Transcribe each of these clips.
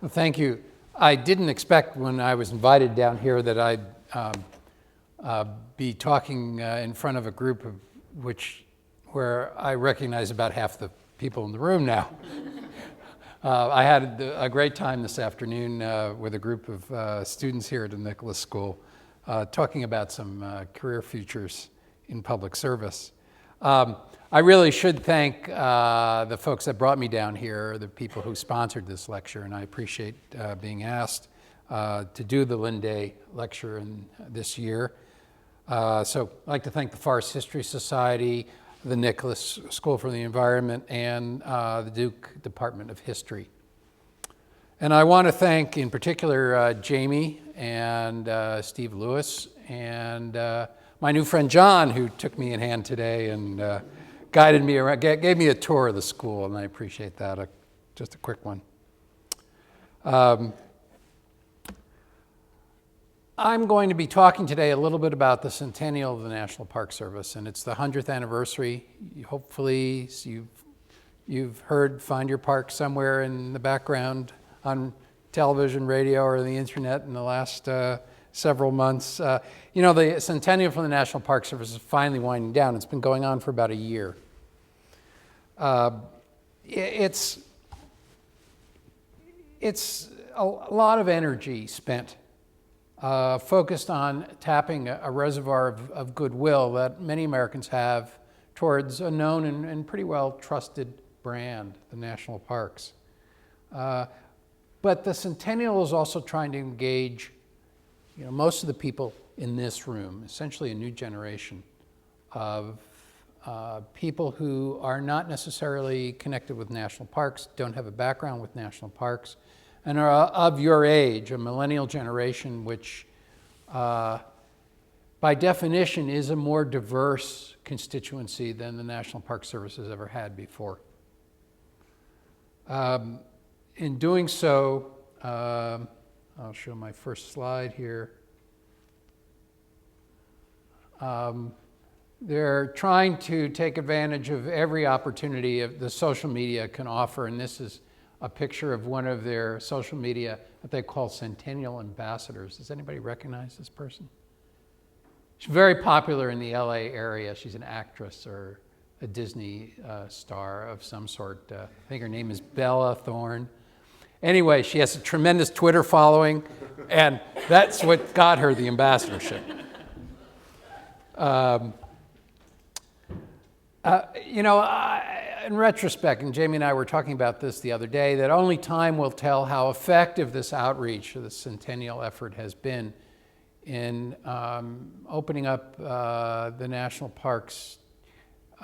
Well, thank you. I didn't expect when I was invited down here that I'd be talking in front of a group of where I recognize about half the people in the room now. I had a great time this afternoon with a group of students here at the Nicholas School talking about some career futures in public service. I really should thank the folks that brought me down here, the people who sponsored this lecture, and I appreciate being asked to do the Lynn Day lecture this year. So I'd like to thank the Forest History Society, the Nicholas School for the Environment, and the Duke Department of History. And I want to thank in particular Jamie and Steve Lewis and my new friend John, who took me in hand today and guided me around, gave me a tour of the school, and I appreciate that. Just a quick one. I'm going to be talking today a little bit about the Centennial of the National Park Service, and it's the 100th anniversary. Hopefully you've heard Find Your Park somewhere in the background on television, radio, or the internet in the last several months. You know, the Centennial for the National Park Service is finally winding down. It's been going on for about a year. It's a lot of energy spent focused on tapping a reservoir of goodwill that many Americans have towards a known and pretty well trusted brand, the national parks. But the Centennial is also trying to engage, you know, most of the people in this room, essentially a new generation of people who are not necessarily connected with national parks, don't have a background with national parks, and are of your age, a millennial generation, which by definition is a more diverse constituency than the National Park Service has ever had before. In doing so, I'll show my first slide here. They're trying to take advantage of every opportunity the social media can offer, and this is a picture of one of their social media that they call Centennial ambassadors. Does anybody recognize this person? She's very popular in the LA area. She's an actress or a Disney star of some sort. I think her name is Bella Thorne. Anyway, she has a tremendous Twitter following, and that's what got her the ambassadorship. You know, in retrospect, and Jamie and I were talking about this the other day, that only time will tell how effective this outreach, this Centennial effort has been in opening up the national parks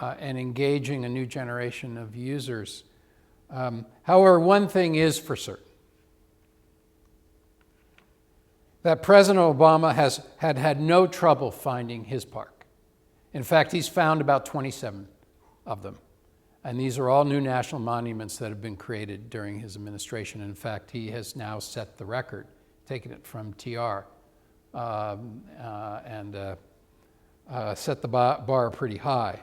and engaging a new generation of users. However, one thing is for certain, that President Obama has had no trouble finding his park. In fact, he's found about 27 of them. And these are all new national monuments that have been created during his administration. In fact, he has now set the record, taken it from TR, and set the bar pretty high.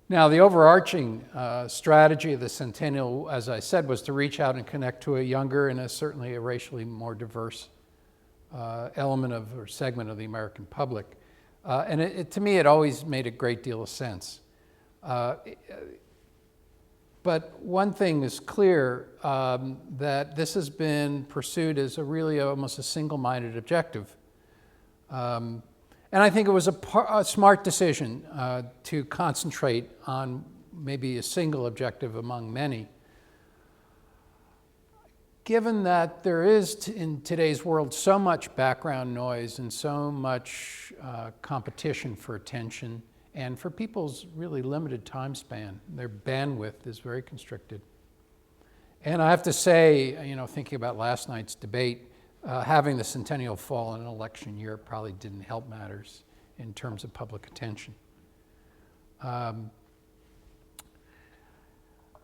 Now, the overarching strategy of the Centennial, as I said, was to reach out and connect to a younger and certainly a racially more diverse element of or segment of the American public. And to me, it always made a great deal of sense. But one thing is clear, that this has been pursued as really almost a single-minded objective. And I think it was a smart decision to concentrate on maybe a single objective among many. Given that there is, in today's world, so much background noise and so much competition for attention and for people's really limited time span, their bandwidth is very constricted. And I have to say, you know, thinking about last night's debate, having the Centennial fall in an election year probably didn't help matters in terms of public attention.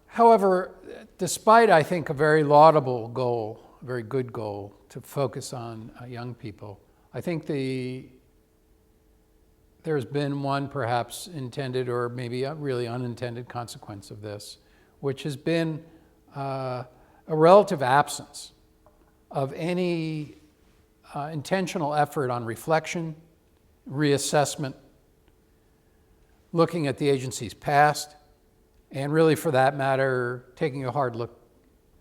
However, despite, I think, a very laudable goal, a very good goal to focus on young people, I think the there's been one perhaps intended or maybe a really unintended consequence of this, which has been a relative absence of any intentional effort on reflection, reassessment, looking at the agency's past, and really, for that matter, taking a hard look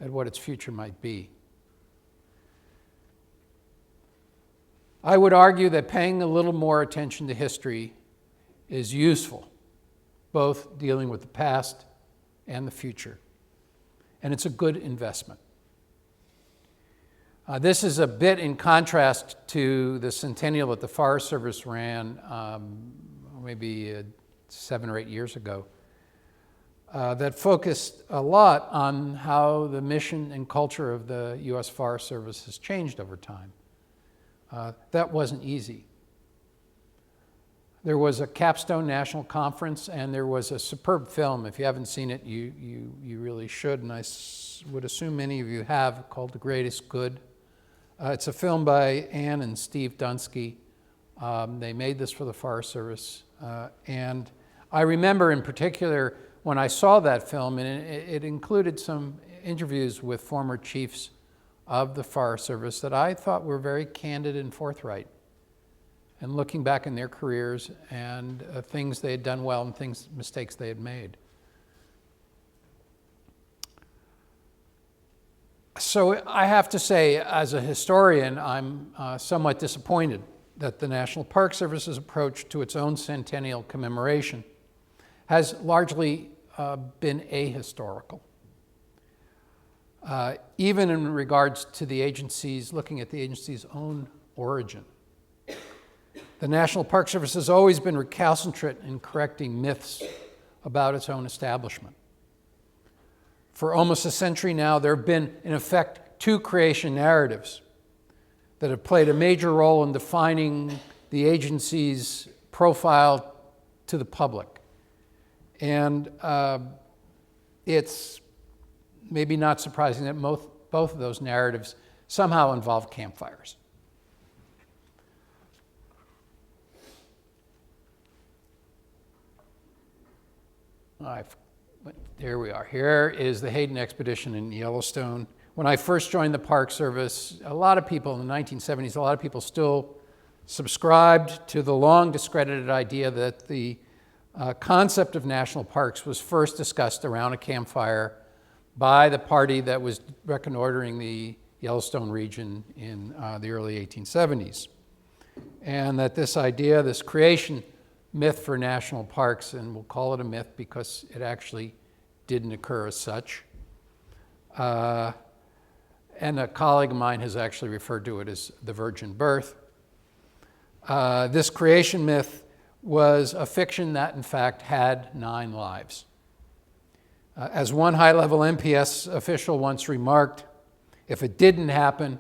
at what its future might be. I would argue that paying a little more attention to history is useful, both dealing with the past and the future, and it's a good investment. This is a bit in contrast to the Centennial that the Forest Service ran maybe 7 or 8 years ago, that focused a lot on how the mission and culture of the U.S. Forest Service has changed over time. That wasn't easy. There was a capstone national conference, and there was a superb film. If you haven't seen it, you really should, and I would assume many of you have, called The Greatest Good. It's a film by Ann and Steve Dunsky. They made this for the Forest Service. And I remember in particular when I saw that film, and it included some interviews with former chiefs of the Forest Service that I thought were very candid and forthright, and looking back in their careers and things they had done well and mistakes they had made. So I have to say, as a historian, I'm somewhat disappointed that the National Park Service's approach to its own centennial commemoration has largely been ahistorical. Even in regards to the agency's, looking at the agency's own origin. The National Park Service has always been recalcitrant in correcting myths about its own establishment. For almost a century now, there have been, in effect, 2 creation narratives that have played a major role in defining the agency's profile to the public. And it's maybe not surprising that both of those narratives somehow involve campfires. There we are. Here is the Hayden expedition in Yellowstone. When I first joined the Park Service, a lot of people in the 1970s, a lot of people still subscribed to the long discredited idea that the concept of national parks was first discussed around a campfire by the party that was reconnoitering the Yellowstone region in the early 1870s. And that this idea, this creation myth for national parks, and we'll call it a myth because it actually didn't occur as such. And a colleague of mine has actually referred to it as the virgin birth. This creation myth was a fiction that, in fact, had 9 lives. As one high-level NPS official once remarked, if it didn't happen,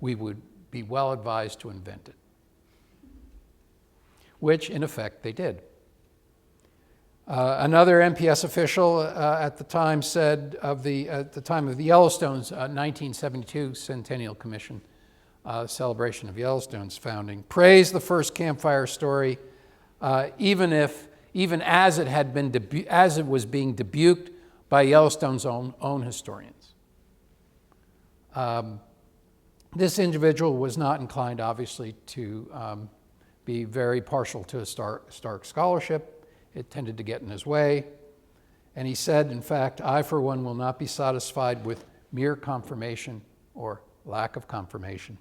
we would be well advised to invent it. Which, in effect, they did. Another NPS official at the time said, at the time of the Yellowstone's 1972 Centennial Commission celebration of Yellowstone's founding, praised the first campfire story, even as it was being rebuked by Yellowstone's own historians. This individual was not inclined, obviously, to be very partial to historic scholarship. It tended to get in his way. And he said, in fact, I, for one, will not be satisfied with mere confirmation or lack of confirmation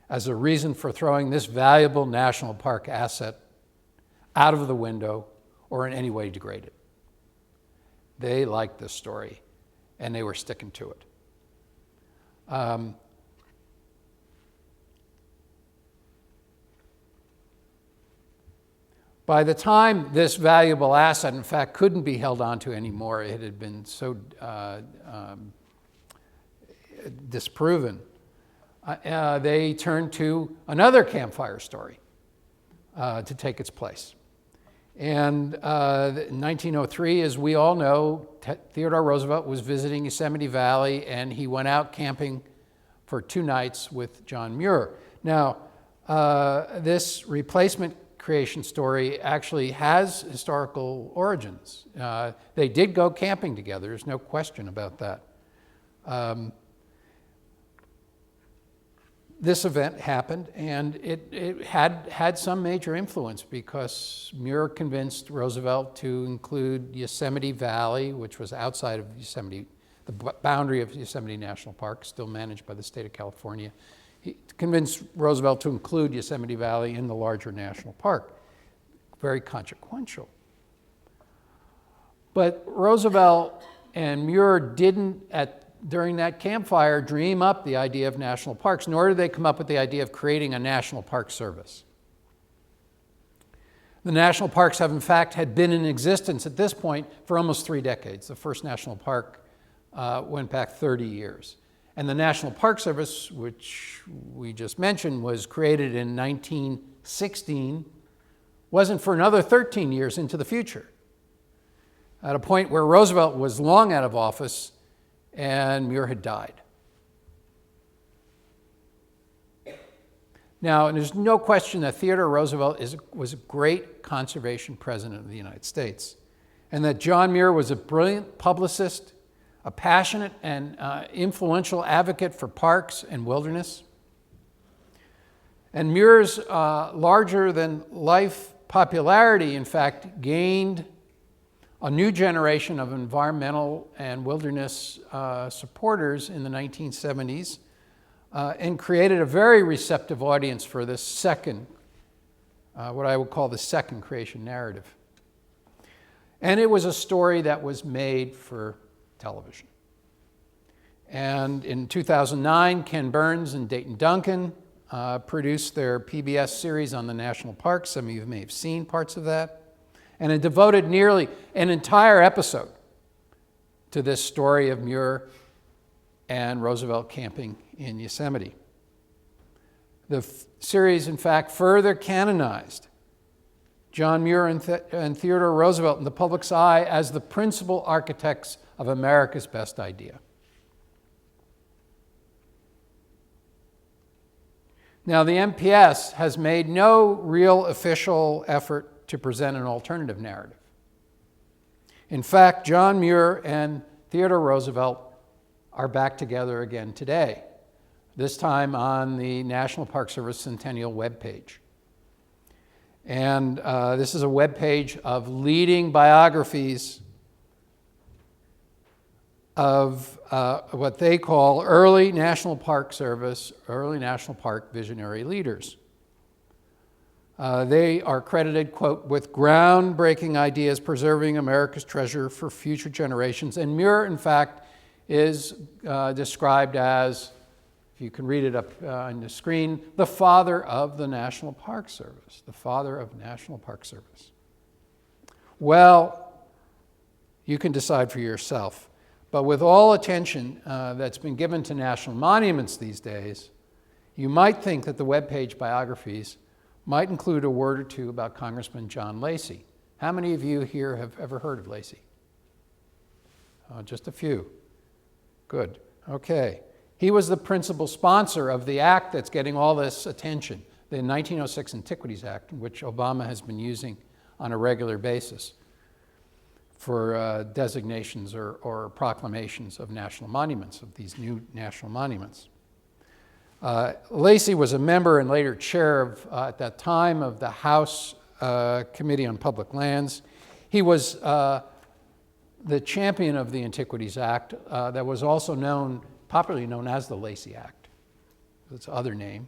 as a reason for throwing this valuable national park asset out of the window or in any way degrade it. They liked this story, and they were sticking to it. By the time this valuable asset, in fact, couldn't be held onto anymore, it had been so disproven, they turned to another campfire story to take its place. And in 1903, as we all know, Theodore Roosevelt was visiting Yosemite Valley, and he went out camping for 2 nights with John Muir. Now, this replacement creation story actually has historical origins. They did go camping together, there's no question about that. This event happened, and it had some major influence because Muir convinced Roosevelt to include Yosemite Valley, which was outside of Yosemite, the boundary of Yosemite National Park, still managed by the state of California. He convinced Roosevelt to include Yosemite Valley in the larger national park. Very consequential. But Roosevelt and Muir didn't, during that campfire, dream up the idea of national parks, nor did they come up with the idea of creating a National Park Service. The national parks have, in fact, had been in existence at this point for almost 3 decades. The first national park went back 30 years. And the National Park Service, which we just mentioned, was created in 1916, wasn't for another 13 years into the future, at a point where Roosevelt was long out of office and Muir had died. Now, there's no question that Theodore Roosevelt was a great conservation president of the United States, and that John Muir was a brilliant publicist, a passionate and influential advocate for parks and wilderness. And Muir's larger-than-life popularity, in fact, gained a new generation of environmental and wilderness supporters in the 1970s and created a very receptive audience for this second, what I would call the second creation narrative. And it was a story that was made for television. And in 2009, Ken Burns and Dayton Duncan produced their PBS series on the national parks. Some of you may have seen parts of that. And it devoted nearly an entire episode to this story of Muir and Roosevelt camping in Yosemite. The series, in fact, further canonized John Muir and Theodore Roosevelt in the public's eye as the principal architects of America's best idea. Now, the MPS has made no real official effort to present an alternative narrative. In fact, John Muir and Theodore Roosevelt are back together again today, this time on the National Park Service Centennial webpage. And this is a webpage of leading biographies of what they call early National Park Service, early National Park visionary leaders. They are credited, quote, with groundbreaking ideas preserving America's treasure for future generations. And Muir, in fact, is described as, if you can read it up on the screen, the father of the National Park Service, the father of National Park Service. Well, you can decide for yourself. But with all attention that's been given to national monuments these days, you might think that the webpage biographies might include a word or two about Congressman John Lacey. How many of you here have ever heard of Lacey? Just a few. Good. Okay. He was the principal sponsor of the act that's getting all this attention, the 1906 Antiquities Act, which Obama has been using on a regular basis for designations or proclamations of national monuments, of these new national monuments. Lacey was a member and later chair of, at that time, of the House Committee on Public Lands. He was the champion of the Antiquities Act that was also popularly known as the Lacey Act. Its other name.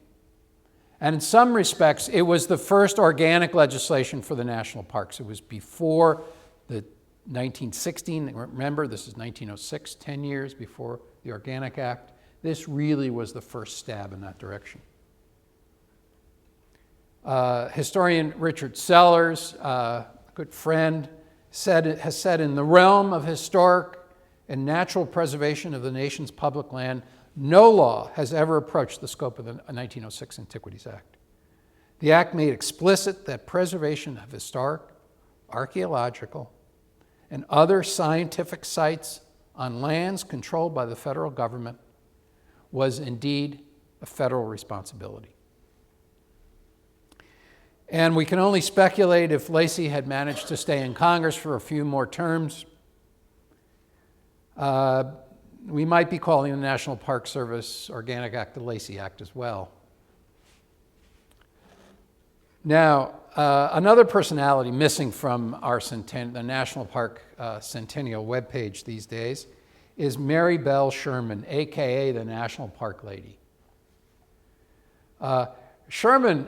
And in some respects, it was the first organic legislation for the national parks. It was before the 1916, remember this is 1906, 10 years before the Organic Act. This really was the first stab in that direction. Historian Richard Sellers, a good friend, has said, in the realm of historic and natural preservation of the nation's public land, no law has ever approached the scope of the 1906 Antiquities Act. The act made explicit that preservation of historic, archaeological, and other scientific sites on lands controlled by the federal government was indeed a federal responsibility. And we can only speculate if Lacey had managed to stay in Congress for a few more terms. We might be calling the National Park Service Organic Act the Lacey Act as well. Now, another personality missing from our the National Park Centennial webpage these days is Mary Bell Sherman, AKA the National Park Lady. Sherman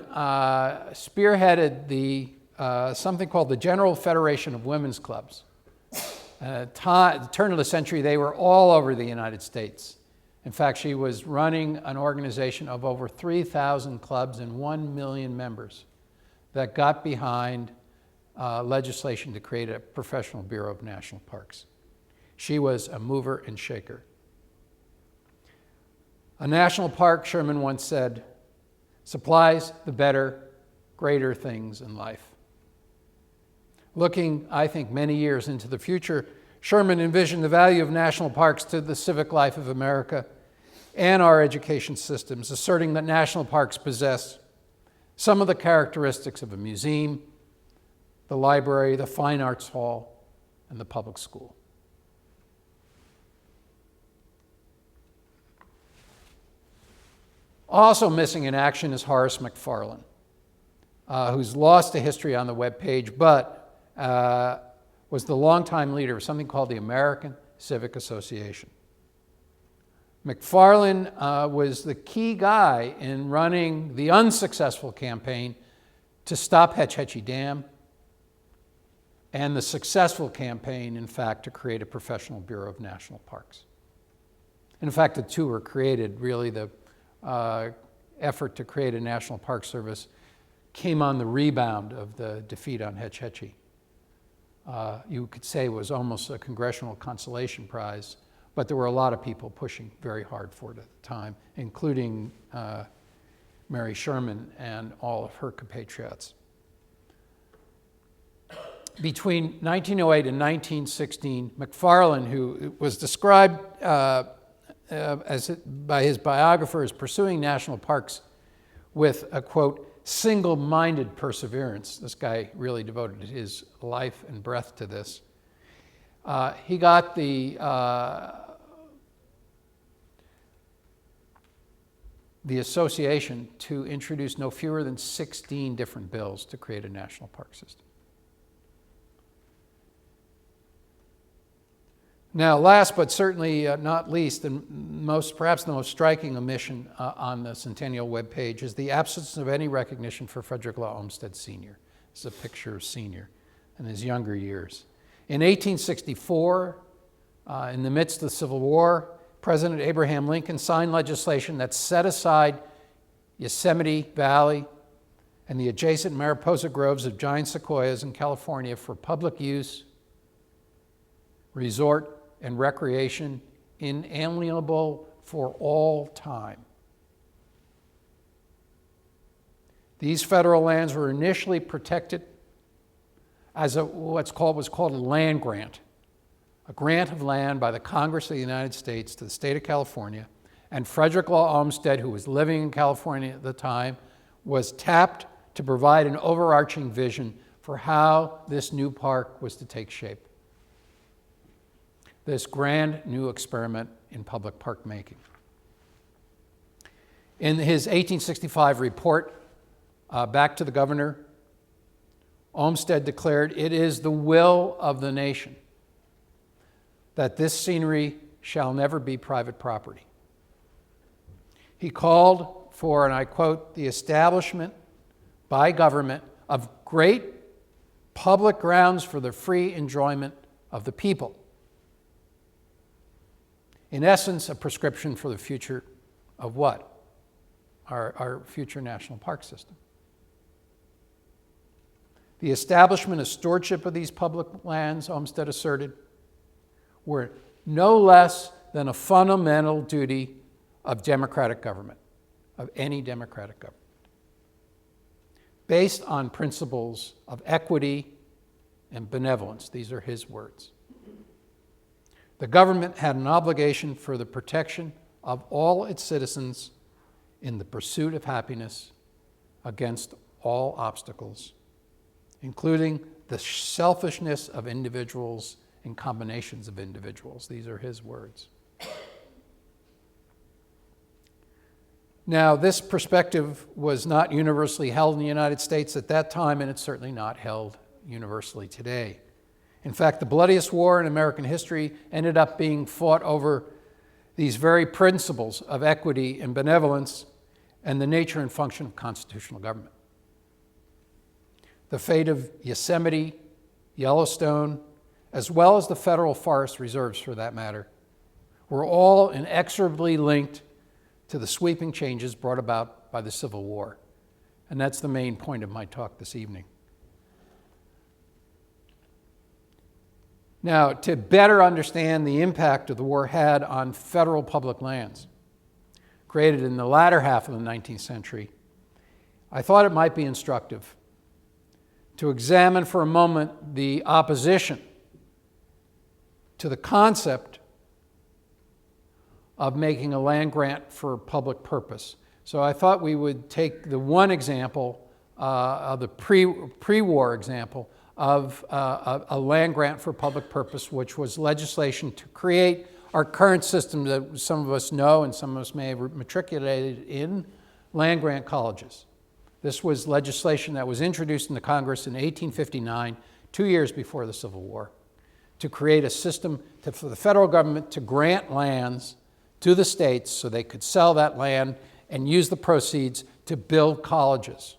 spearheaded something called the General Federation of Women's Clubs. At the turn of the century, they were all over the United States. In fact, she was running an organization of over 3,000 clubs and 1 million members that got behind legislation to create a professional Bureau of National Parks. She was a mover and shaker. A national park, Sherman once said, supplies the better, greater things in life. Looking, I think, many years into the future, Sherman envisioned the value of national parks to the civic life of America and our education systems, asserting that national parks possess some of the characteristics of a museum, the library, the fine arts hall, and the public school. Also missing in action is Horace McFarlane, who's lost to history on the webpage, but was the longtime leader of something called the American Civic Association. McFarlane was the key guy in running the unsuccessful campaign to stop Hetch Hetchy Dam and the successful campaign, in fact, to create a professional Bureau of National Parks. In fact, the two were created, really the effort to create a National Park Service came on the rebound of the defeat on Hetch Hetchy. You could say it was almost a congressional consolation prize, but there were a lot of people pushing very hard for it at the time, including Mary Sherman and all of her compatriots. Between 1908 and 1916, McFarlane, who was described by his biographer as pursuing national parks with a, quote, single-minded perseverance. This guy really devoted his life and breath to this. He got the association to introduce no fewer than 16 different bills to create a national park system. Now, last but certainly not least, and perhaps the most striking omission on the Centennial webpage is the absence of any recognition for Frederick Law Olmsted Sr. This is a picture of Sr. in his younger years. In 1864, in the midst of the Civil War, President Abraham Lincoln signed legislation that set aside Yosemite Valley and the adjacent Mariposa groves of giant sequoias in California for public use, resort, and recreation, inalienable for all time. These federal lands were initially protected as was called a land grant, a grant of land by the Congress of the United States to the state of California, and Frederick Law Olmsted, who was living in California at the time, was tapped to provide an overarching vision for how this new park was to take shape. This grand new experiment in public park making. In his 1865 report back to the governor, Olmsted declared, "It is the will of the nation that this scenery shall never be private property." He called for, and I quote, "the establishment by government of great public grounds for the free enjoyment of the people." In essence, a prescription for the future of what? Our future national park system. The establishment and stewardship of these public lands, Olmsted asserted, were no less than a fundamental duty of democratic government, of any democratic government, based on principles of equity and benevolence. These are his words. The government had an obligation for the protection of all its citizens in the pursuit of happiness against all obstacles, including the selfishness of individuals and combinations of individuals. These are his words. Now, this perspective was not universally held in the United States at that time, and it's certainly not held universally today. In fact, the bloodiest war in American history ended up being fought over these very principles of equity and benevolence and the nature and function of constitutional government. The fate of Yosemite, Yellowstone, as well as the federal forest reserves for that matter, were all inexorably linked to the sweeping changes brought about by the Civil War. And that's the main point of my talk this evening. Now, to better understand the impact of the war had on federal public lands, created in the latter half of the 19th century, I thought it might be instructive to examine for a moment the opposition to the concept of making a land grant for public purpose. So I thought we would take the one example, of the pre-war example, of a land grant for public purpose, which was legislation to create our current system that some of us know and some of us may have matriculated in, land grant colleges. This was legislation that was introduced into Congress in 1859, 2 years before the Civil War, to create a system for the federal government to grant lands to the states so they could sell that land and use the proceeds to build colleges,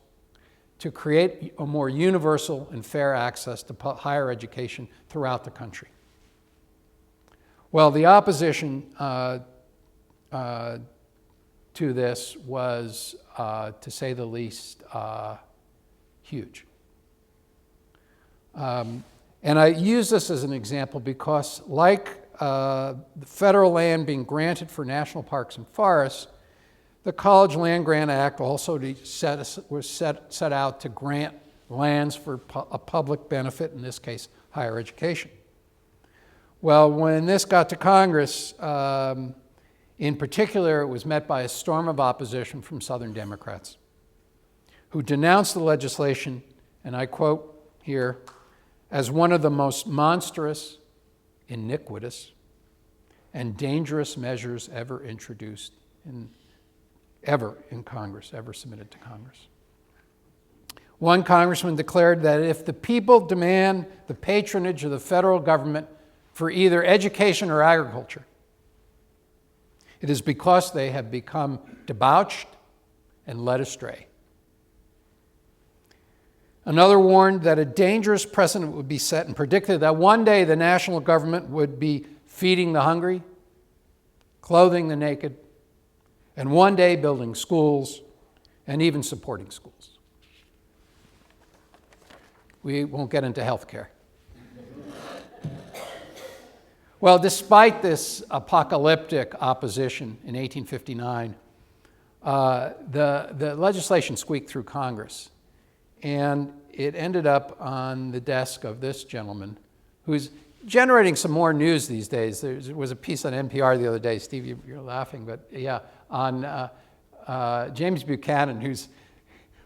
to create a more universal and fair access to higher education throughout the country. Well, the opposition to this was, to say the least, huge. And I use this as an example because, like the federal land being granted for national parks and forests, the College Land Grant Act also was set out to grant lands for a public benefit, in this case, higher education. Well, when this got to Congress, in particular, it was met by a storm of opposition from Southern Democrats, who denounced the legislation, and I quote here, as one of the most monstrous, iniquitous, and dangerous measures ever introduced in Congress, ever submitted to Congress. One congressman declared that if the people demand the patronage of the federal government for either education or agriculture, it is because they have become debauched and led astray. Another warned that a dangerous precedent would be set and predicted that one day the national government would be feeding the hungry, clothing the naked, and one day building schools and even supporting schools. We won't get into health care. Well, despite this apocalyptic opposition in 1859, the legislation squeaked through Congress, and it ended up on the desk of this gentleman who's generating some more news these days. There was a piece on NPR the other day. Steve, you're laughing, but yeah, on James Buchanan, who's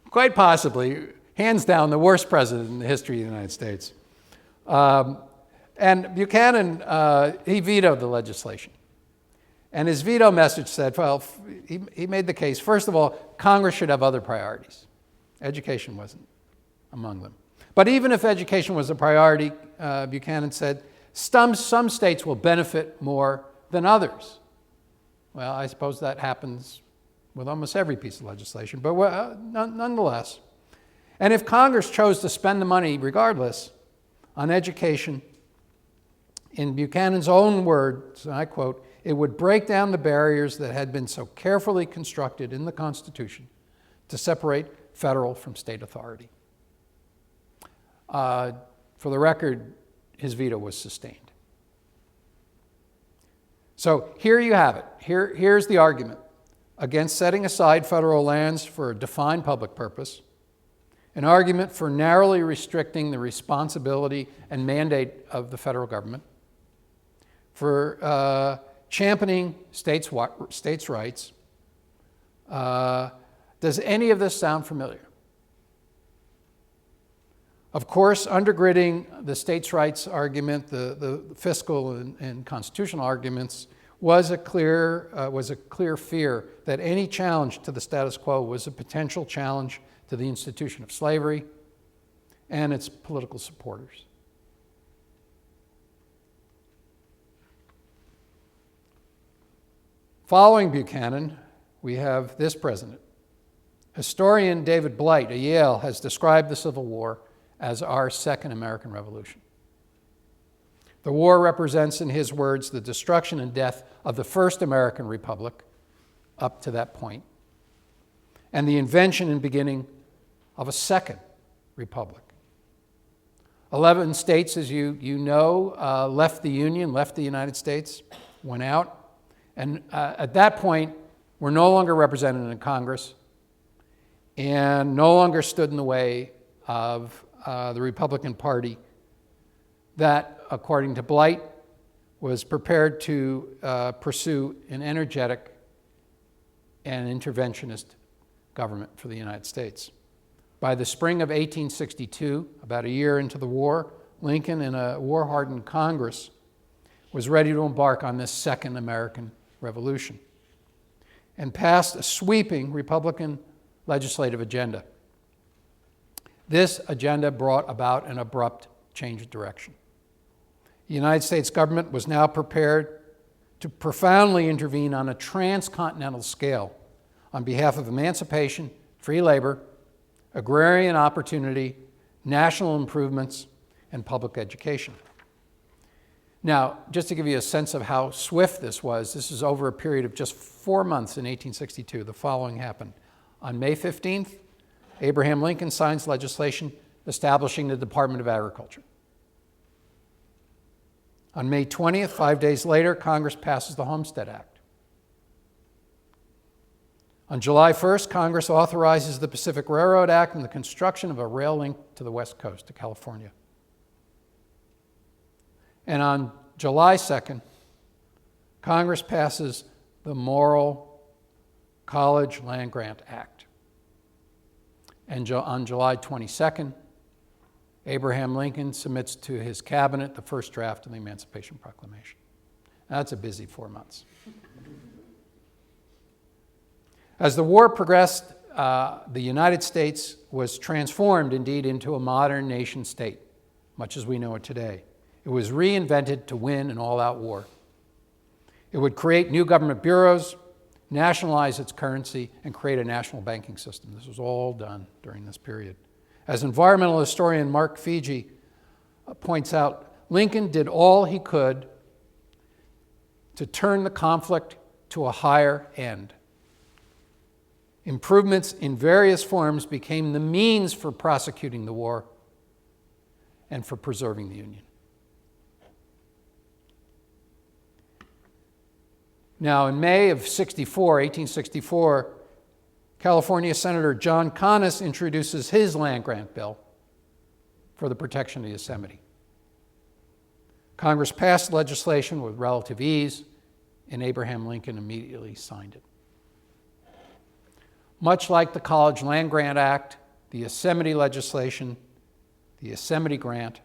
quite possibly, hands down, the worst president in the history of the United States. And Buchanan, he vetoed the legislation. And his veto message said, well, he made the case, first of all, Congress should have other priorities. Education wasn't among them. But even if education was a priority, Buchanan said, some states will benefit more than others. Well, I suppose that happens with almost every piece of legislation, but nonetheless. And if Congress chose to spend the money, regardless, on education, in Buchanan's own words, and I quote, it would break down the barriers that had been so carefully constructed in the Constitution to separate federal from state authority. For the record, his veto was sustained. So here you have it. Here's the argument against setting aside federal lands for a defined public purpose, an argument for narrowly restricting the responsibility and mandate of the federal government, for championing states' rights. Does any of this sound familiar? Of course, undergirding the states' rights argument, the fiscal and constitutional arguments, was a clear fear that any challenge to the status quo was a potential challenge to the institution of slavery and its political supporters. Following Buchanan, we have this president. Historian David Blight at Yale has described the Civil War as our second American Revolution. The war represents, in his words, the destruction and death of the first American Republic up to that point, and the invention and beginning of a second republic. 11 states, as you know, left the Union, left the United States, went out, and at that point were no longer represented in Congress and no longer stood in the way of the Republican Party that, according to Blight, was prepared to pursue an energetic and interventionist government for the United States. By the spring of 1862, about a year into the war, Lincoln and a war-hardened Congress was ready to embark on this second American Revolution and passed a sweeping Republican legislative agenda. This agenda brought about an abrupt change of direction. The United States government was now prepared to profoundly intervene on a transcontinental scale on behalf of emancipation, free labor, agrarian opportunity, national improvements, and public education. Now, just to give you a sense of how swift this is over a period of just 4 months in 1862. The following happened. On May 15th, Abraham Lincoln signs legislation establishing the Department of Agriculture. On May 20th, 5 days later, Congress passes the Olmsted Act. On July 1st, Congress authorizes the Pacific Railroad Act and the construction of a rail link to the West Coast, to California. And on July 2nd, Congress passes the Morrill College Land Grant Act. And on July 22nd, Abraham Lincoln submits to his cabinet the first draft of the Emancipation Proclamation. That's a busy 4 months. As the war progressed, the United States was transformed indeed into a modern nation state, much as we know it today. It was reinvented to win an all-out war. It would create new government bureaus, nationalize its currency, and create a national banking system. This was all done during this period. As environmental historian Mark Fiji points out, Lincoln did all he could to turn the conflict to a higher end. Improvements in various forms became the means for prosecuting the war and for preserving the Union. Now, in May of 1864, California Senator John Conness introduces his land grant bill for the protection of Yosemite. Congress passed legislation with relative ease, and Abraham Lincoln immediately signed it. Much like the College Land Grant Act, the Yosemite legislation, the Yosemite Grant,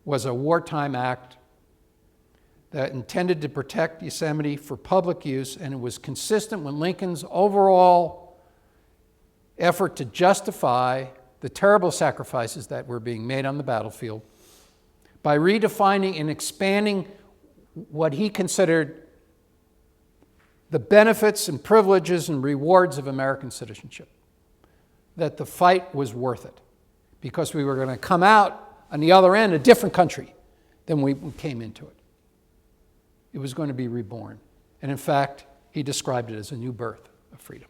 was a wartime act that intended to protect Yosemite for public use, and it was consistent with Lincoln's overall effort to justify the terrible sacrifices that were being made on the battlefield by redefining and expanding what he considered the benefits and privileges and rewards of American citizenship, that the fight was worth it because we were going to come out on the other end a different country than we came into it. It was going to be reborn. And in fact, he described it as a new birth of freedom.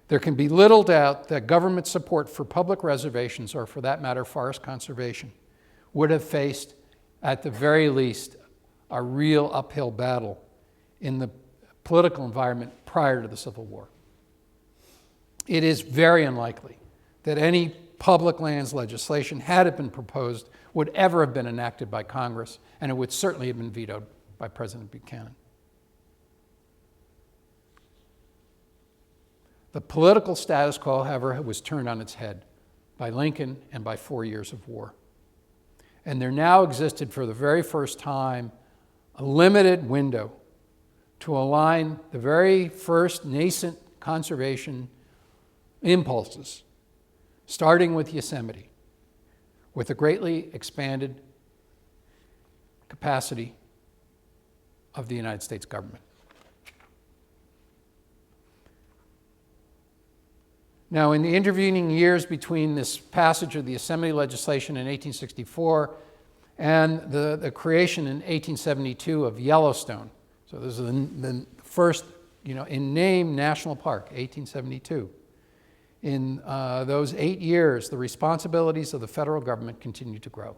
There can be little doubt that government support for public reservations, or for that matter, forest conservation, would have faced, at the very least, a real uphill battle in the political environment prior to the Civil War. It is very unlikely that any public lands legislation, had it been proposed, would ever have been enacted by Congress, and it would certainly have been vetoed by President Buchanan. The political status quo, however, was turned on its head by Lincoln and by 4 years of war. And there now existed for the very first time a limited window to align the very first nascent conservation impulses, starting with Yosemite, with a greatly expanded capacity of the United States government. Now, in the intervening years between this passage of the Yosemite legislation in 1864 and the creation in 1872 of Yellowstone, so this is the first, in name national park, 1872. In those 8 years, the responsibilities of the federal government continued to grow.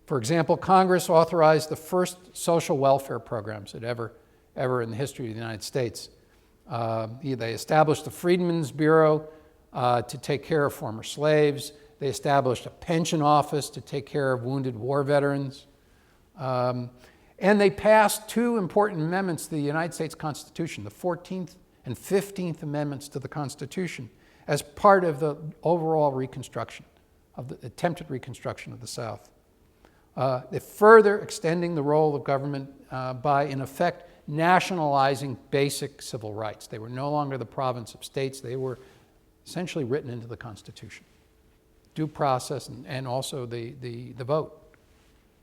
For example, Congress authorized the first social welfare programs that ever in the history of the United States. They established the Freedmen's Bureau to take care of former slaves. They established a pension office to take care of wounded war veterans. And they passed two important amendments to the United States Constitution, the 14th and 15th Amendments to the Constitution, as part of the overall Reconstruction, of the attempted Reconstruction of the South. Further extending the role of government by, in effect, nationalizing basic civil rights. They were no longer the province of states. They were essentially written into the Constitution. Due process and also the vote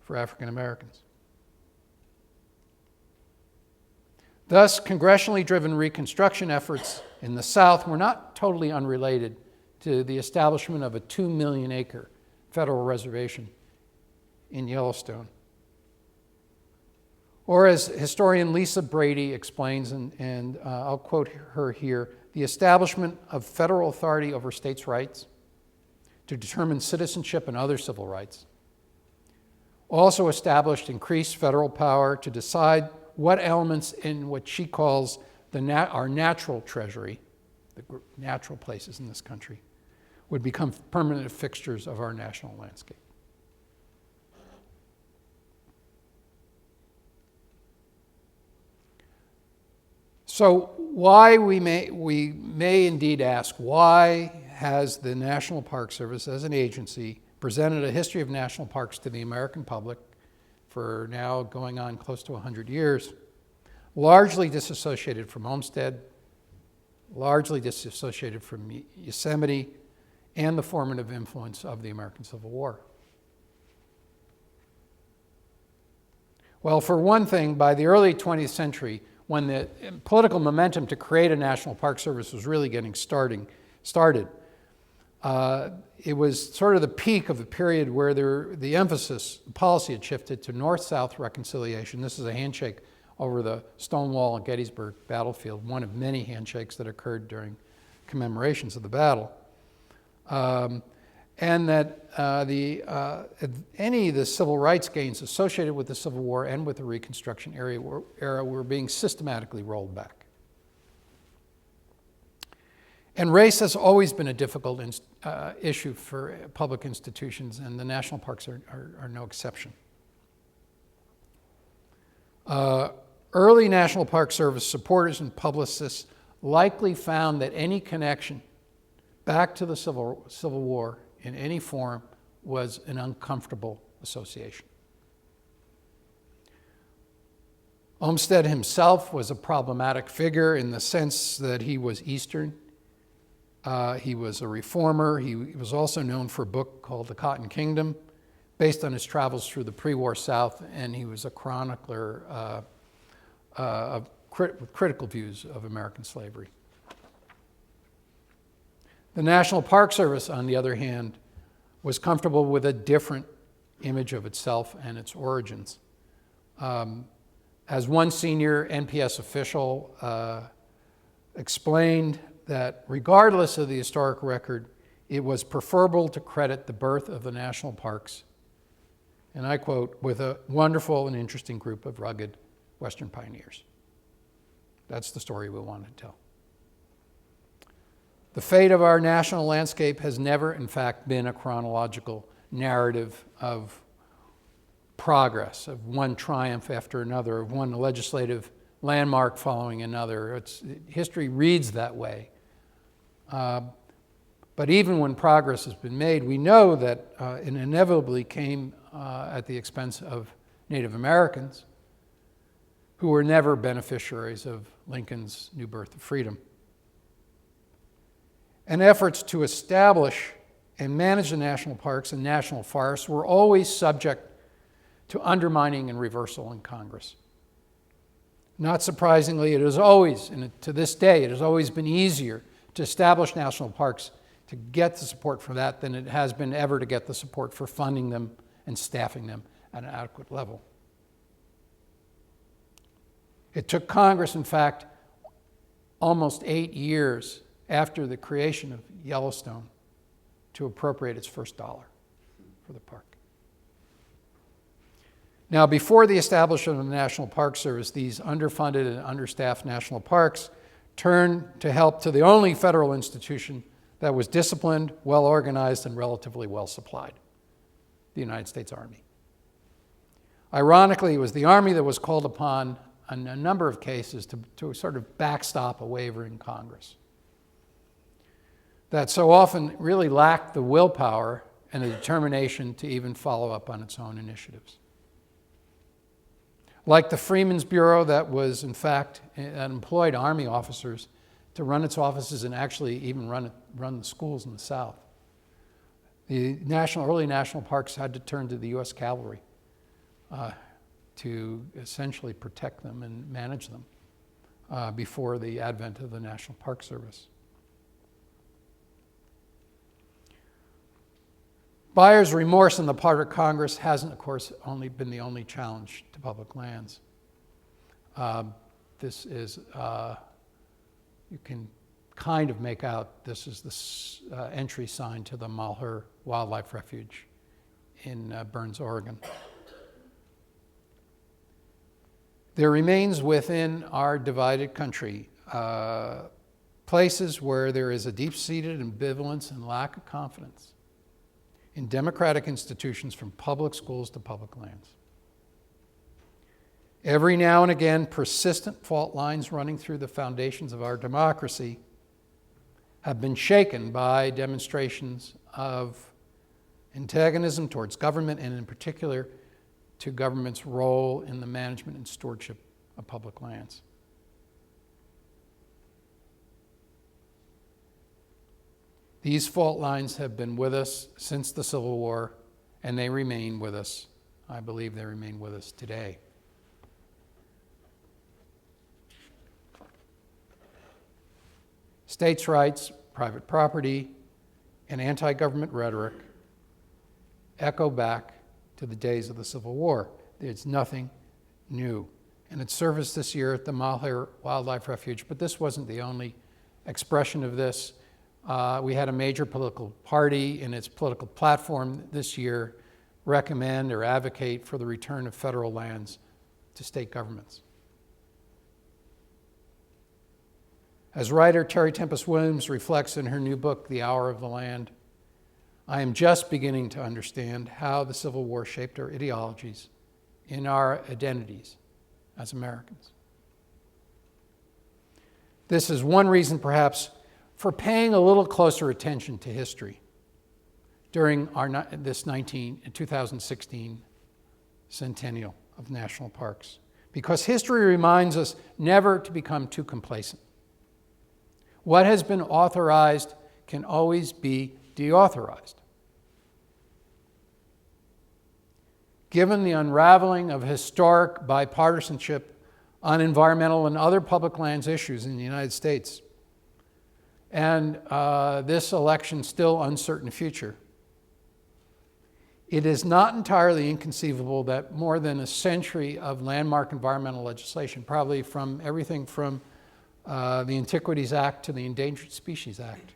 for African Americans. Thus, congressionally driven Reconstruction efforts in the South were not totally unrelated to the establishment of a 2 million acre federal reservation in Yellowstone. Or as historian Lisa Brady explains, and I'll quote her here, the establishment of federal authority over states' rights to determine citizenship and other civil rights also established increased federal power to decide what elements in what she calls our natural treasury, the natural places in this country, would become permanent fixtures of our national landscape. So we may indeed ask, why has the National Park Service as an agency presented a history of national parks to the American public for now going on close to 100 years, largely disassociated from Olmsted, largely disassociated from Yosemite, and the formative influence of the American Civil War? Well, for one thing, by the early 20th century, when the political momentum to create a National Park Service was really getting started, it was sort of the peak of a period where the emphasis, the policy had shifted to North-South reconciliation. This is a handshake over the Stonewall and Gettysburg battlefield, one of many handshakes that occurred during commemorations of the battle. And that any of the civil rights gains associated with the Civil War and with the Reconstruction era were being systematically rolled back. And race has always been a difficult issue for public institutions, and the national parks are no exception. Early National Park Service supporters and publicists likely found that any connection back to the Civil War in any form was an uncomfortable association. Olmsted himself was a problematic figure in the sense that he was Eastern. He was a reformer. He was also known for a book called The Cotton Kingdom, based on his travels through the pre-war South, and he was a chronicler with critical views of American slavery. The National Park Service, on the other hand, was comfortable with a different image of itself and its origins. As one senior NPS official explained, that regardless of the historic record, it was preferable to credit the birth of the national parks, and I quote, with a wonderful and interesting group of rugged Western pioneers. That's the story we want to tell. The fate of our national landscape has never, in fact, been a chronological narrative of progress, of one triumph after another, of one legislative landmark following another. History reads that way. But even when progress has been made, we know that it inevitably came at the expense of Native Americans, who were never beneficiaries of Lincoln's new birth of freedom. And efforts to establish and manage the national parks and national forests were always subject to undermining and reversal in Congress. Not surprisingly, it is always, and to this day, it has always been easier to establish national parks to get the support for that than it has been ever to get the support for funding them and staffing them at an adequate level. It took Congress, in fact, almost 8 years after the creation of Yellowstone to appropriate its first dollar for the park. Now, before the establishment of the National Park Service, these underfunded and understaffed national parks turned to help to the only federal institution that was disciplined, well-organized, and relatively well-supplied, the United States Army. Ironically, it was the Army that was called upon in a number of cases to sort of backstop a wavering Congress that so often really lacked the willpower and the determination to even follow up on its own initiatives. Like the Freedmen's Bureau that was, in fact, employed Army officers to run its offices and actually even run the schools in the South. The early national parks had to turn to the U.S. Cavalry to essentially protect them and manage them before the advent of the National Park Service. Buyer's remorse on the part of Congress hasn't, of course, only been the only challenge to public lands. This is, you can kind of make out, this is the entry sign to the Malheur Wildlife Refuge in Burns, Oregon. There remains within our divided country places where there is a deep-seated ambivalence and lack of confidence in democratic institutions, from public schools to public lands. Every now and again, persistent fault lines running through the foundations of our democracy have been shaken by demonstrations of antagonism towards government, and in particular to government's role in the management and stewardship of public lands. These fault lines have been with us since the Civil War, and they remain with us. I believe they remain with us today. States' rights, private property, and anti-government rhetoric echo back to the days of the Civil War. It's nothing new. And it surfaced this year at the Malheur Wildlife Refuge, but this wasn't the only expression of this. We had a major political party in its political platform this year recommend or advocate for the return of federal lands to state governments. As writer Terry Tempest Williams reflects in her new book, The Hour of the Land, I am just beginning to understand how the Civil War shaped our ideologies in our identities as Americans. This is one reason, perhaps, for paying a little closer attention to history during this 2016 Centennial of National Parks, because history reminds us never to become too complacent. What has been authorized can always be deauthorized. Given the unraveling of historic bipartisanship on environmental and other public lands issues in the United States, and this election's still uncertain future, it is not entirely inconceivable that more than a century of landmark environmental legislation, probably from everything from the Antiquities Act to the Endangered Species Act,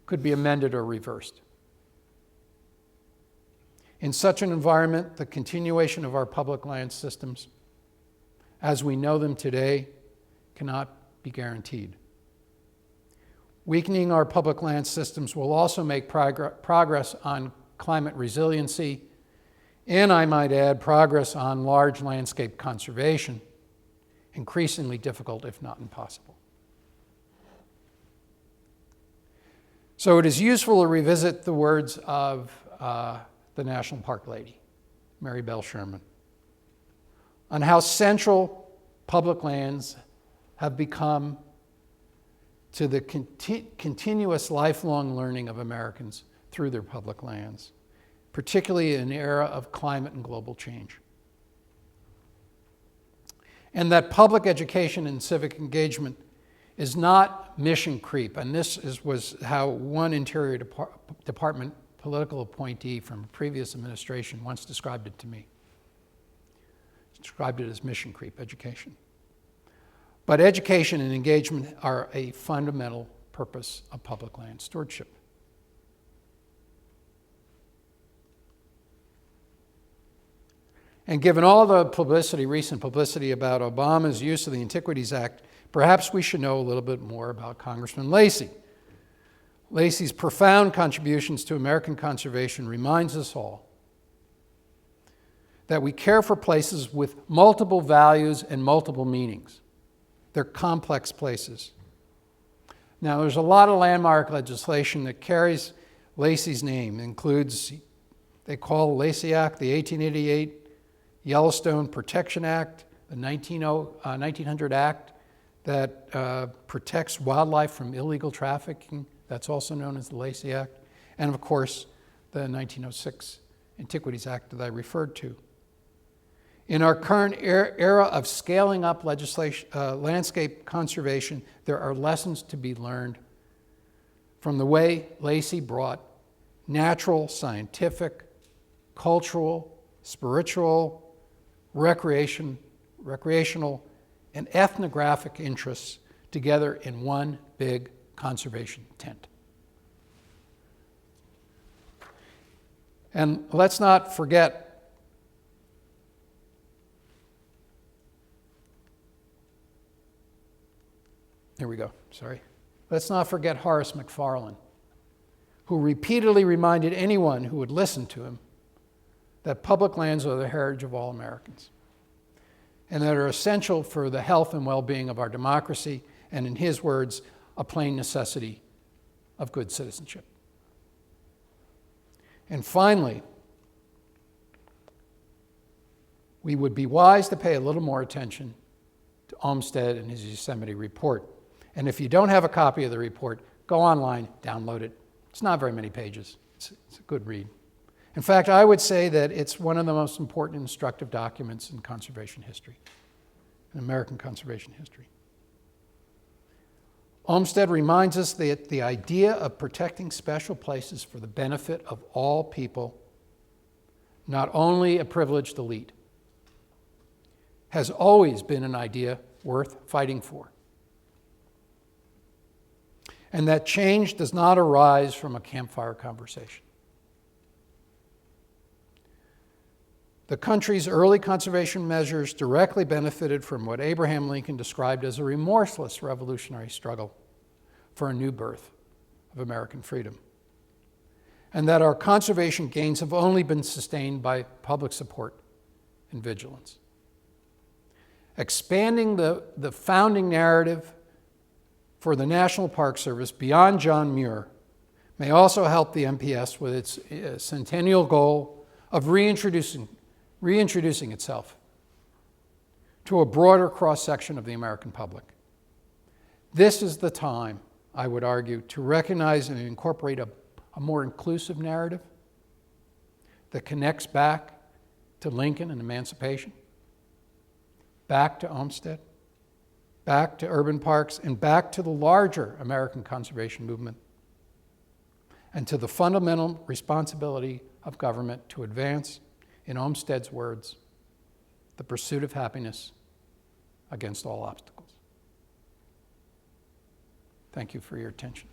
could be amended or reversed. In such an environment, the continuation of our public land systems, as we know them today, cannot be guaranteed. Weakening our public land systems will also make progress on climate resiliency, and I might add, progress on large landscape conservation, increasingly difficult, if not impossible. So it is useful to revisit the words of the National Park lady, Mary Bell Sherman, on how central public lands have become to the continuous lifelong learning of Americans through their public lands, particularly in an era of climate and global change. And that public education and civic engagement is not mission creep. And this was how one Interior Department political appointee from a previous administration once described it to me. Described it as mission creep education. But education and engagement are a fundamental purpose of public land stewardship. And given all the recent publicity about Obama's use of the Antiquities Act, perhaps we should know a little bit more about Congressman Lacey. Lacey's profound contributions to American conservation reminds us all that we care for places with multiple values and multiple meanings. They're complex places. Now, there's a lot of landmark legislation that carries Lacey's name. It includes, they call Lacey Act, the 1888 Yellowstone Protection Act, the 1900 Act that protects wildlife from illegal trafficking. That's also known as the Lacey Act. And of course, the 1906 Antiquities Act that I referred to. In our current era of scaling up landscape conservation, there are lessons to be learned from the way Lacey brought natural, scientific, cultural, spiritual, recreational, and ethnographic interests together in one big conservation tent. And let's not forget Let's not forget Horace McFarlane, who repeatedly reminded anyone who would listen to him that public lands are the heritage of all Americans and that are essential for the health and well-being of our democracy and, in his words, a plain necessity of good citizenship. And finally, we would be wise to pay a little more attention to Olmsted and his Yosemite report. And if you don't have a copy of the report, go online, download it. It's not very many pages. It's a good read. In fact, I would say that it's one of the most important instructive documents in conservation history, in American conservation history. Olmsted reminds us that the idea of protecting special places for the benefit of all people, not only a privileged elite, has always been an idea worth fighting for. And that change does not arise from a campfire conversation. The country's early conservation measures directly benefited from what Abraham Lincoln described as a remorseless revolutionary struggle for a new birth of American freedom. And that our conservation gains have only been sustained by public support and vigilance. Expanding the founding narrative for the National Park Service beyond John Muir may also help the NPS with its centennial goal of reintroducing itself to a broader cross-section of the American public. This is the time, I would argue, to recognize and incorporate a more inclusive narrative that connects back to Lincoln and emancipation, back to Olmsted, back to urban parks, and back to the larger American conservation movement, and to the fundamental responsibility of government to advance, in Olmsted's words, the pursuit of happiness against all obstacles. Thank you for your attention.